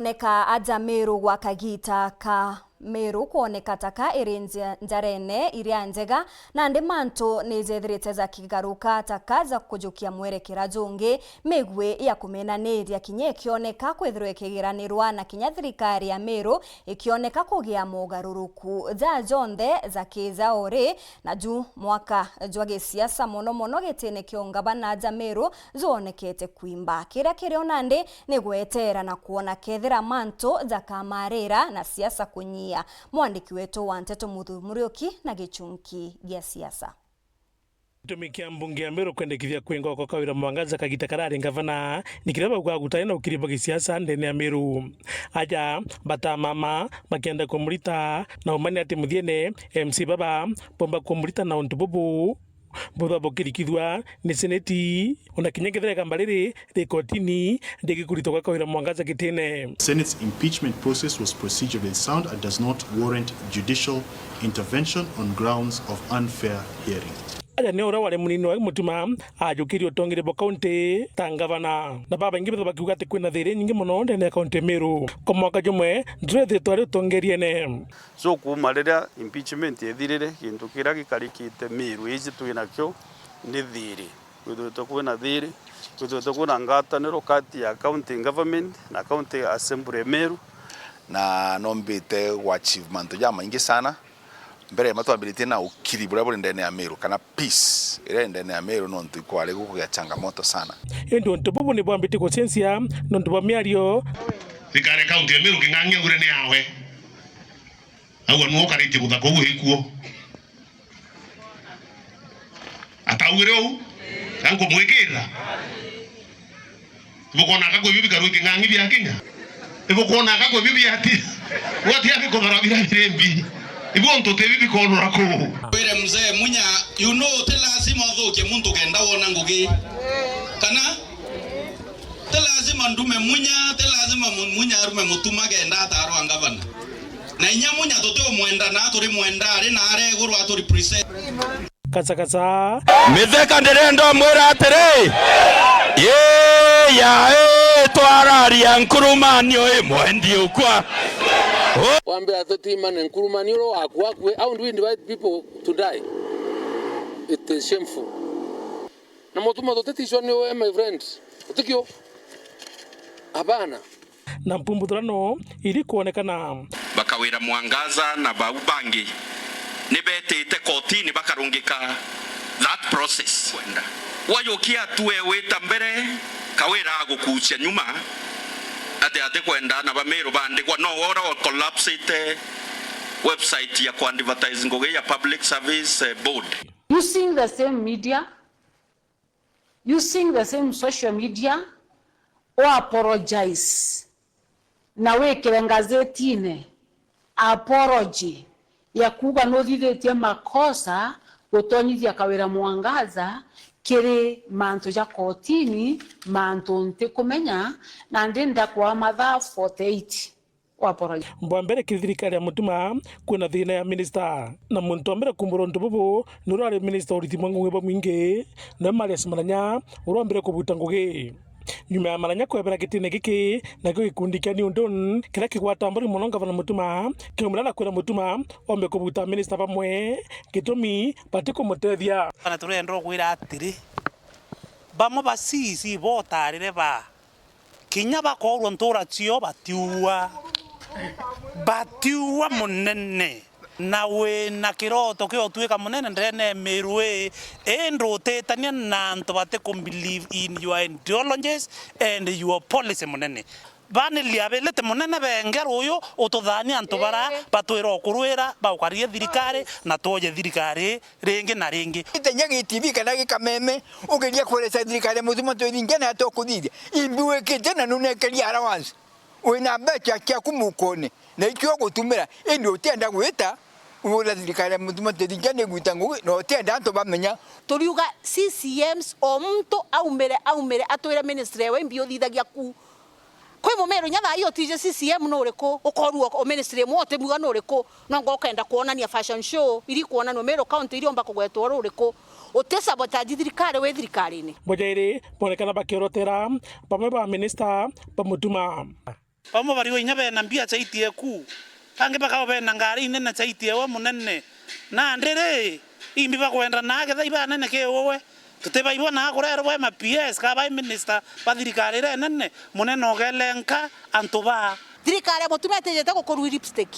Neka aja Meru gwa kagita ka Meru kuoneka taka iri njarene iria njega na ndi mantu nijethirite za kigaruka taka za kujukia mwerekera jungi migwi ya kumenaniria kinya ikioneka kwithirwa ikigiranirwa na kinya thirikari ya Meru ikioneka kugia mugaruruku za jonthe za kiza ori na ju mwaka jwa gisiasa mono gitine kiongabana aja Meru zuonekete kwimba kira kirio nandi ni gwetera na kuona kethira mantu za kamarira na siasa kunyia. Mwandiki wetu wa Nteto Murioki na gichunki gya siasa. Tumikia mbunge ya Meru kwendekithia kwenga kwa Kawira Mwangaza kagita karari ngavana nikireba kwa gutaina ukiriba gisiasa ndene ya Meru aja batamama makienda kumulita na umani ati muthiene MC Baba bomba kumulita na untububu botha bokirikithwa ni seneti ona kinyegethera kambariri rekotini ndegikurito kwa Kawira Mwangaza kitene. Senate's impeachment process was procedurally sound and does not warrant judicial intervention on grounds of unfair hearing. Aja ne ora wale munini wa mutuma ajukiri otongire bo county tangavana na baba ingi bakiuga ati kwina thire nyingi muno ndene county Meru ko mwaka jumwe ndire twari tongerie ne so kumarira impeachment ethirire kintu kira gikarikite Meru ici twina kyo ni thiri kwithu kwina thiri kwithu kwina ngataniro kati ya county government na county assembly Meru na nombite wa achievement ya maingi sana mbere matwabilite na ukiri bure ndene ya Meru kana peace ile ndene ya Meru no ntukwale kuya changamoto sana endo ntobubu ni bwambite ko sensia no ntubwa miario thikare county ya Meru kingangia ngure ni yawe awu no karite kuthako gwikuo atawire u kanko mwekera bukona kakwe bibi karu kingangi bya Kenya bukona kakwe bibi ati wati yake ko barabira birembi ibonto tebibi kono rako wire mzee munya you know te lazima thoke muntu kenda wona ngugi kana te lazima ndume munya te lazima munya arume mutuma kenda ataro angavana na inya munya tote mwenda na turi mwenda ari na are guru aturi present kasa mitheka ndirendo mwira atiri ya twararia nkurumanio mwendi ukwa wambe athotima na nkurumanio akwa kwe how do we invite people to die? It is shameful. Na motuma totetishwa ni my friends utikio abana na mpumbuthano ili kuonekana Bakawira Mwangaza na baubangi nibetete kotini bakarungika that process kwenda wayokia tuwe weta mbere Kawira agukucha nyuma ate kwenda na Bameru bandikwa no ora wa collapse ite website ya kwa advertising ngoge ya public service board using the same media, using the same social media or apologize na wekere ngazetine apology ya kuga no thithetie makosa gutonyithia Kawira Mwangaza kiri mantu ja kotini mantu nte kumenya na ndenda kwa mathaa 48 waporoja mbambere kithirikari ya mutuma kuna thina ya minister na muntu ambere kumburo ntububu nurare minister urithi mwangu weba mwingi na Marias Maranya urambere kubuta ngugi nyuma ya Maranya kwebera kitine giki na gikundi kya ni undon kira kigwata mbari muno ngavana mutuma kimurana kwira mutuma ombe kubuta minister bamwe gitumi patiko mutethia ana turendo gwira atiri bamo basisi botarire ba kinya bakorwo ntura cio batiwa munene nawe na kiroto kyo tuika munene ndene Meru endo tetania na nto bate believe in your ideologies and your policy munene bane liabelete munene bengero uyo ututhania antu bara batwira okurwira baukarie thirikari na toje thirikari ringi na ringi itenya TV kana gikameme ugeria kweleza thirikari mutuma twithingena atokuthithia imbiwe kitena nunekeria arawansi wina becha kya kumukone na ikyo gutumira indi utenda gwita ula thirikari mutuma twithingene gwita ngugi no utenda antu bamenya turiuga CCMs o muntu aumere atwira ministry we mbio thithagia ku kwe Mumeru nyatha iyo tije CCM no riku ukorwo o ministry mwote muga no riku no ngokenda kuonania fashion show iri kuona no Meru county iri omba kugwetwo riku utesa botaji thirikari we thirikari ni bojairi bonekana bakirotera pamwe ba minister pamutuma Pamo bari winya bena mbia chaitie ku. Kange baka bena ngari nene chaitie wa munene. Na ndere imbi bakwenda nage thaiba nene ke wowe. Tuteba ibona kurero we ma PS ka ba minister bathirikari re nene munene ogelenka antuba. Thirikari mutumetejete gukorwa lipstick.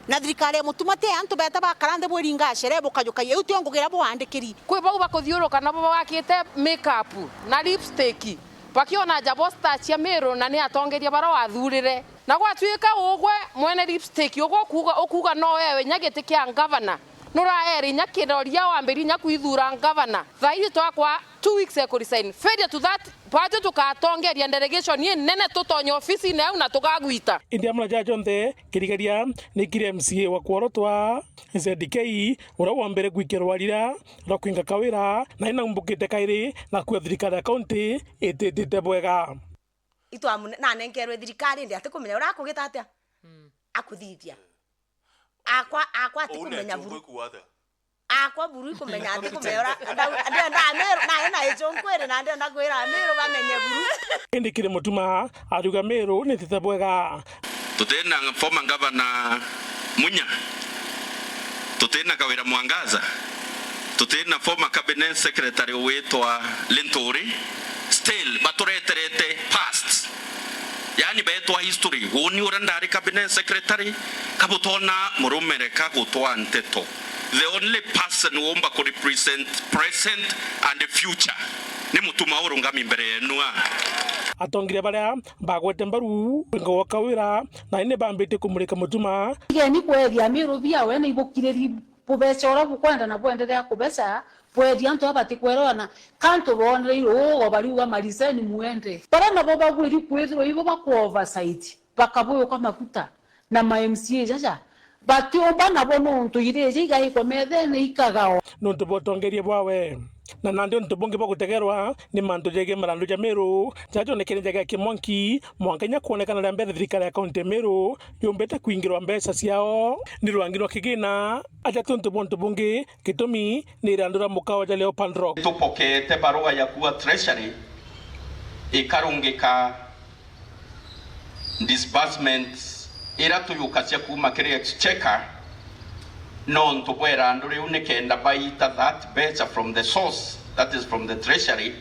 Na thirikari mutumate antu beta bakarande bwiringa shere bukajuka yeu tiongugira buandikiri. Kwe bau bakuthiuruka na baba wakite makeup na lipstick. Bakiona jabo starch ya Meru na ni atongeria bara wathurire. Na gwatuika ugwe mwene lipstick ugo kuga no wewe nyagite kia governor. Nura eri nyakiroria wambiri nyakuithura governor. Thai twakwa 2 weeks ago resign. Failure to that Paje tukatongeria delegation ye nene tutonye ofisi na una tukagwita. India mlaja jonte kirigeria ni kire MCA wa kworotwa ZDK ura wa mbere gwikirwa rira ra kwinga kawira na ina mbukite kairi na kwa thirikari ya county itete bwega. Itwa na nenkerwe thirikari ndi ati kumenya ura kugita atia akuthithia akwa ati kumenya buru akwa buru kumenya ati kumenya ura nda Meru na ichonkwere na ndio ndakwira Meru bamenye buru indi kire mutuma aruga Meru ni tete bwega. Tutena former governor Munya, tutena Kawira Mwangaza, tutena former cabinet secretary wetwa Lentore, still batureterete past. Yani betwa history woni urandari cabinet secretary kabutona murumere kagutwa nteto. The only person who omba ko represent present and the future ni mutuma urungami mbere yenua. Atongire baria bagwete mbaru ngo wakawira na ine bambete kumurika mutuma igeni kweria Meru bia we ni bukireri bubecora bukwenda na bwenderea kubesa bweria nto abati kwerona kanto bonre o bari wa mariseni muende bara na boba bwiri kwethro ibo bakwa oversight bakabuyo kwa makuta na ma MCA jaja bati obana bono nto ireje igai kwa methene ikagao nonto botongerie bwawe na nandi nto bonge bagutegerwa ni manto jege marando ja Meru jajo nekene jega kimonki mwankanya kuonekana na mbere thirikari ya county Meru yombete kuingirwa mbesa ciao ni rwangirwa kigina aja tonto bonge kitumi ni randura mukawa ja Leopard Rock tupokete barua ya kuwa treasury ikarungika disbursements ira tuyukacia kuma kiri exchequer non to bwera ndure unekenda baita that better from the source, that is from the treasury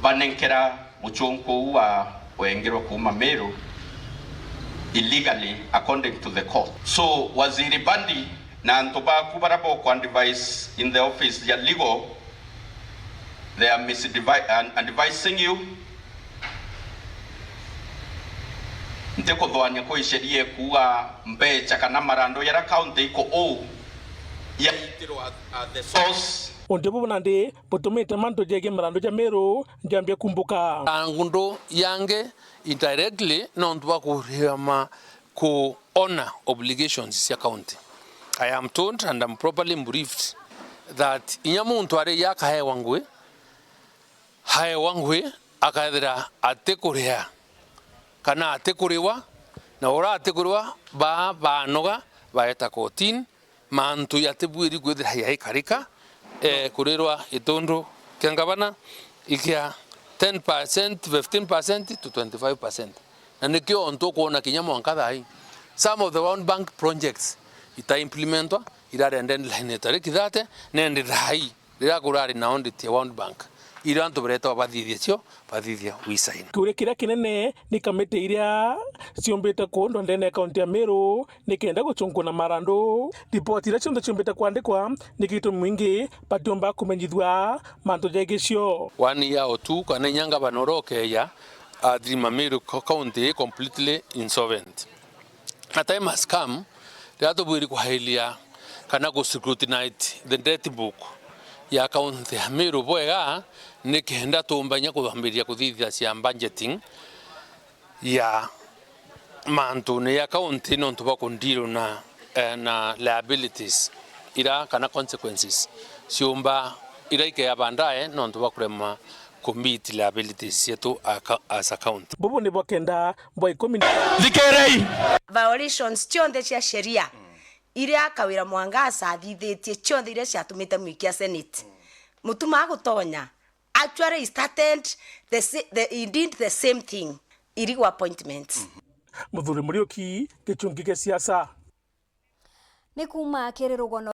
banenkera muchonko wa wengero kuma Meru illegally according to the court. So waziri bandi na antoba kubarabo kwa advice in the office ya legal, they are advising you nteko dhwanya ko isherie kuwa mbecha kana marando ya county iko o ya itiro at the source ondebo nande potomete manto jege marando ja Meru jambia kumbuka angundo yange indirectly nondwa kuhama ku honor obligations ya county. I am told and I'm properly briefed that inyamuntu are yakahe wangwe akathira atekuria kana atekuriwa na ora atekuriwa banoga baeta kotin mantu yatebwiri gwethira yaikarika kurirwa itondo kengabana ikia 10% 15% to 25% na nikio onto kuona kinyamo ankadai some of the World Bank projects ita implementwa ira renden lenetare kidate nende dai ira kurari na audit ya World Bank iranto breto bathithio wisaini kure kira kinene ni kamete iria cionbete kundo ndene county ya Meru nikenda guchunguna marando report ira cionbete kwandikwa nikitu mwingi batomba kumenyithwa manto jegecio 1 year or 2 kana nyanga banoroke ya Dream Meru county completely insolvent. A time has come that we require kana go scrutinize the debt book ya county ya Meru bwega nikenda tumbanya kuthamiria kuthithia cia budgeting ya mantu ne ya county no ntuba kundiro na liabilities ira kana consequences ciumba ira ike ya bandae no ntuba kurema commit liabilities yetu as account bobo ne bokenda boy community thikerei violations cionthe cia sheria iria Kawira Mwangaza athithitie cionthe iria ciatumite mwikia Senate mutuma gutonya actually started he did the same thing irigo appointments. Muthuri Muriuki, Gichungi gia siasa. Ni kuma Kirirugono